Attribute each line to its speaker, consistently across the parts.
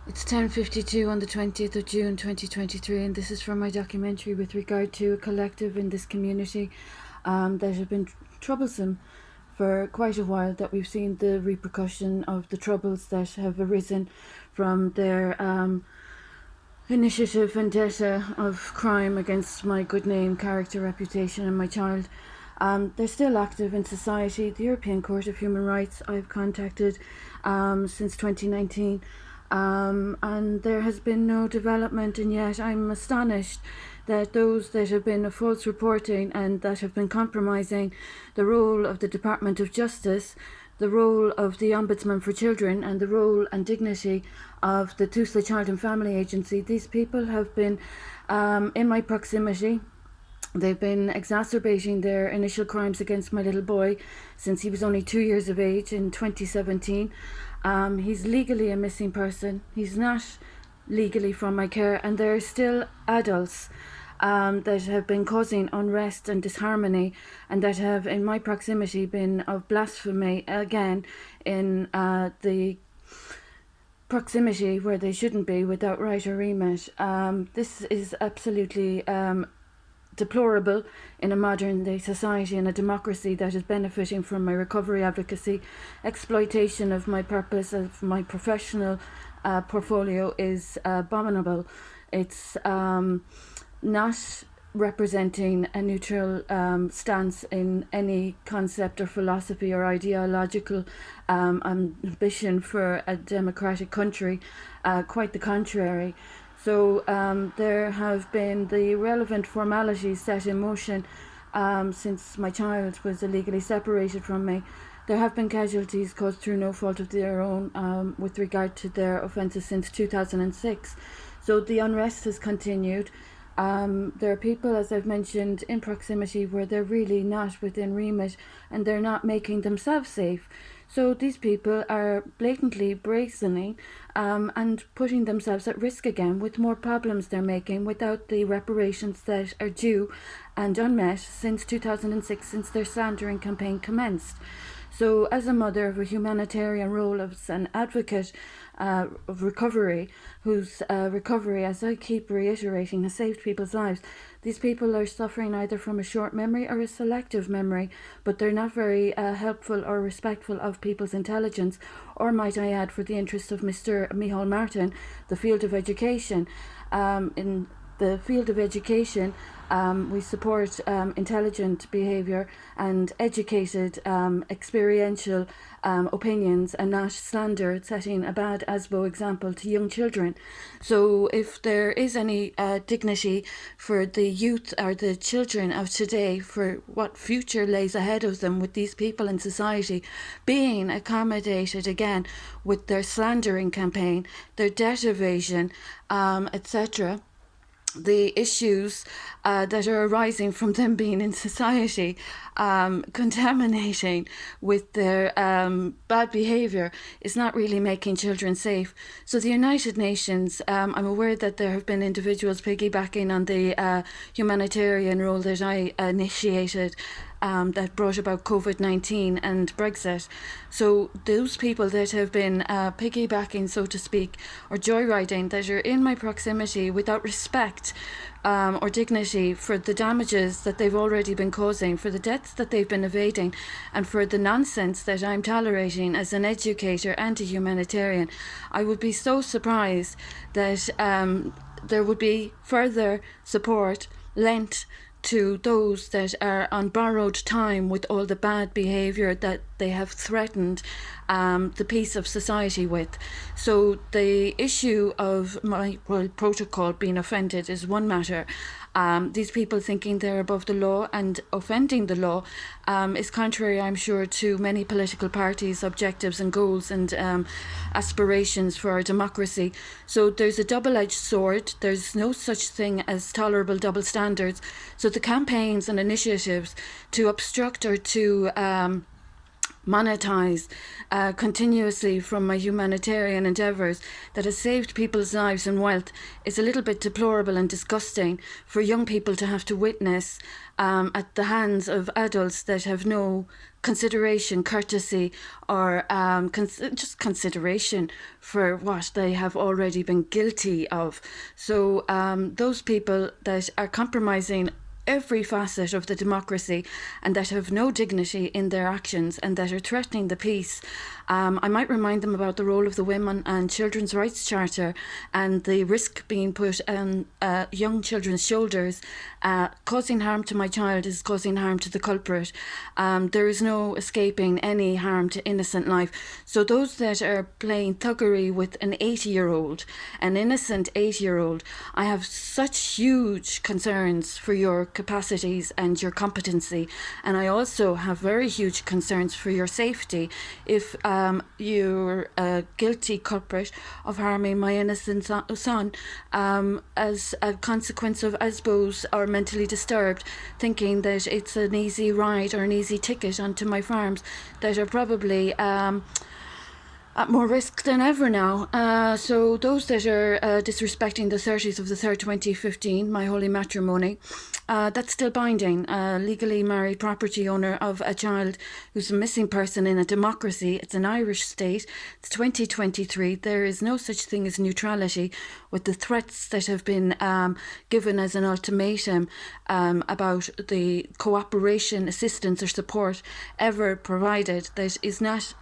Speaker 1: It's 10:52 on the 20th of June 2023, and this is from my documentary with regard to a collective in this community that have been troublesome for quite a while, that we've seen the repercussion of the troubles that have arisen from their initiative vendetta of crime against my good name, character, reputation, and my child. They're still active in society. The European Court of Human Rights I've contacted since 2019, and there has been no development, and yet I'm astonished that those that have been false reporting and that have been compromising the role of the Department of Justice, the role of the Ombudsman for Children, and the role and dignity of the Tusla Child and Family Agency, these people have been in my proximity. They've been exacerbating their initial crimes against my little boy since he was only 2 years of age in 2017. He's legally a missing person. He's not legally from my care, and there are still adults that have been causing unrest and disharmony, and that have, in my proximity, been of blasphemy again in the proximity where they shouldn't be without right or remit. This is absolutely deplorable in a modern day society and a democracy that is benefiting from my recovery advocacy. Exploitation of my purpose, of my professional portfolio is abominable. It's not representing a neutral stance in any concept or philosophy or ideological ambition for a democratic country. Quite the contrary. So there have been the relevant formalities set in motion since my child was illegally separated from me. There have been casualties caused through no fault of their own with regard to their offences since 2006. So the unrest has continued. There are people, as I've mentioned, in proximity where they're really not within remit and they're not making themselves safe. So these people are blatantly brazening and putting themselves at risk again with more problems they're making without the reparations that are due and unmet since 2006, since their slandering campaign commenced. So as a mother of a humanitarian role, as an advocate of recovery, whose recovery, as I keep reiterating, has saved people's lives, these people are suffering either from a short memory or a selective memory, but they're not very helpful or respectful of people's intelligence, or might I add, for the interest of Mr. Micheál Martin, the field of education. In the field of education, we support intelligent behaviour and educated experiential opinions, and not slander, setting a bad ASBO example to young children. So if there is any dignity for the youth or the children of today, for what future lays ahead of them with these people in society being accommodated again with their slandering campaign, their debt evasion, etc., the issues that are arising from them being in society, contaminating with their bad behaviour, is not really making children safe. So the United Nations, I'm aware that there have been individuals piggybacking on the humanitarian role that I initiated, that brought about COVID-19 and Brexit. So those people that have been piggybacking, so to speak, or joyriding, that are in my proximity without respect or dignity for the damages that they've already been causing, for the debts that they've been evading, and for the nonsense that I'm tolerating as an educator and a humanitarian, I would be so surprised that there would be further support lent to those that are on borrowed time with all the bad behaviour that they have threatened the peace of society with. So the issue of my protocol being offended is one matter. These people thinking they're above the law and offending the law is contrary, I'm sure, to many political parties' objectives and goals and aspirations for our democracy. So there's a double-edged sword. There's no such thing as tolerable double standards. So the campaigns and initiatives to obstruct or to monetize continuously from my humanitarian endeavours that has saved people's lives and wealth is a little bit deplorable and disgusting for young people to have to witness at the hands of adults that have no consideration, courtesy, or just consideration for what they have already been guilty of. So those people that are compromising every facet of the democracy and that have no dignity in their actions and that are threatening the peace. I might remind them about the role of the Women and Children's Rights Charter and the risk being put on young children's shoulders. Causing harm to my child is causing harm to the culprit. There is no escaping any harm to innocent life. So those that are playing thuggery with an 80-year-old, an innocent 80-year-old, I have such huge concerns for your capacities and your competency, and I also have very huge concerns for your safety if you're a guilty culprit of harming my innocent son as a consequence of, I suppose, or mentally disturbed, thinking that it's an easy ride or an easy ticket onto my farms that are probably at more risk than ever now. So those that are disrespecting the 30th of the 3rd, 2015, my holy matrimony, that's still binding. Legally married property owner of a child who's a missing person in a democracy. It's an Irish state. It's 2023. There is no such thing as neutrality with the threats that have been given as an ultimatum about the cooperation, assistance or support ever provided that is not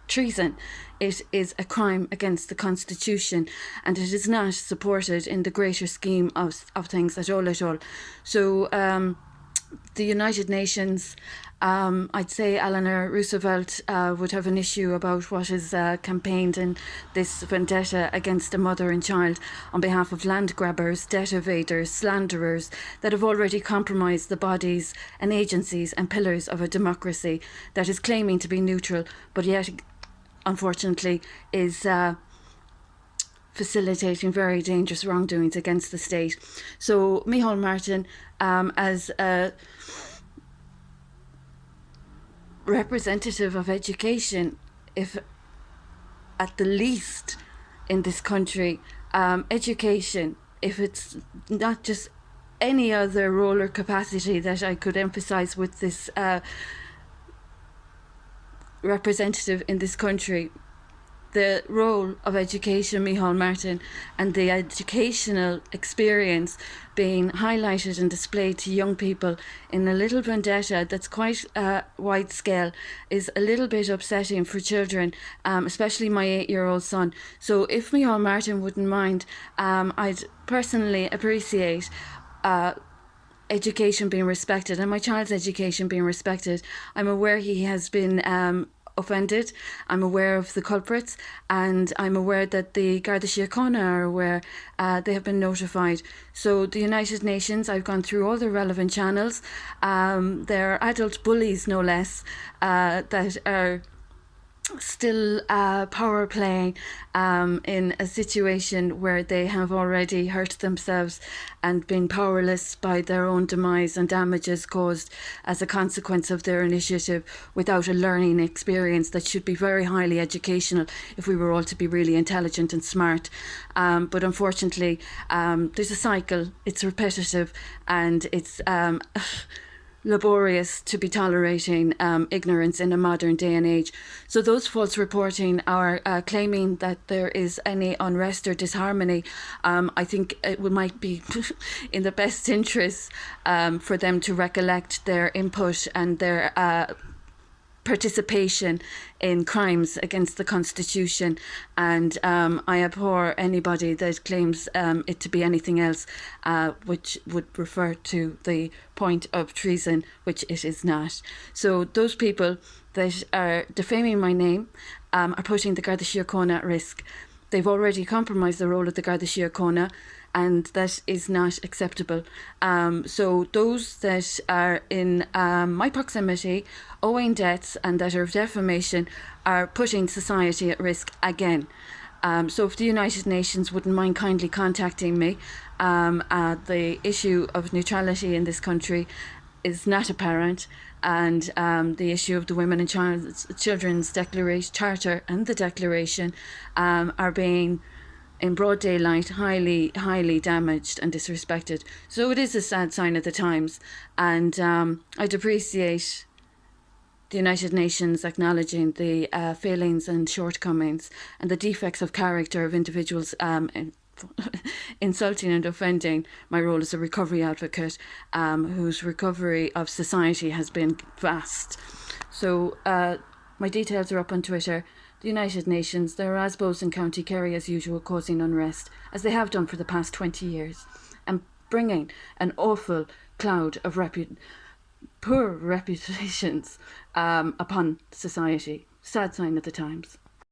Speaker 1: treason. It is a crime against the Constitution and it is not supported in the greater scheme of things at all. So the United Nations, I'd say Eleanor Roosevelt would have an issue about what is campaigned in this vendetta against a mother and child on behalf of land grabbers, debt evaders, slanderers that have already compromised the bodies and agencies and pillars of a democracy that is claiming to be neutral, but yet unfortunately is facilitating very dangerous wrongdoings against the state. So Micheál Martin, as a representative of education, if at the least in this country, education, if it's not just any other role or capacity that I could emphasize with this representative in this country, the role of education, Micheál Martin, and the educational experience being highlighted and displayed to young people in a little vendetta that's quite wide scale is a little bit upsetting for children, especially my 8-year-old son. So if Micheál Martin wouldn't mind, I'd personally appreciate education being respected and my child's education being respected. I'm aware he has been offended. I'm aware of the culprits and I'm aware that the Garda Síochána are aware. They have been notified. So the United Nations, I've gone through all the relevant channels. There are adult bullies, no less, that are still power playing in a situation where they have already hurt themselves and been powerless by their own demise and damages caused as a consequence of their initiative without a learning experience that should be very highly educational if we were all to be really intelligent and smart. But unfortunately, there's a cycle, it's repetitive and it's laborious to be tolerating ignorance in a modern day and age. So those false reporting are claiming that there is any unrest or disharmony. I think it might be in the best interest for them to recollect their input and their participation in crimes against the Constitution, and I abhor anybody that claims it to be anything else, which would refer to the point of treason, which it is not. So those people that are defaming my name are putting the Garda Síochána at risk. They've already compromised the role of the Garda Síochána, and that is not acceptable. So those that are in my proximity, owing debts and that are of defamation, are putting society at risk again. So if the United Nations wouldn't mind kindly contacting me, the issue of neutrality in this country is not apparent, and the issue of the Women and Children's Declaration, Charter and the Declaration are being in broad daylight highly damaged and disrespected. So it is a sad sign of the times, and I'd appreciate the United Nations acknowledging the failings and shortcomings and the defects of character of individuals insulting and offending my role as a recovery advocate, whose recovery of society has been vast. So my details are up on Twitter. The United Nations, they're Asbos in County Kerry as usual, causing unrest, as they have done for the past 20 years, and bringing an awful cloud of poor reputations upon society. Sad sign of the times.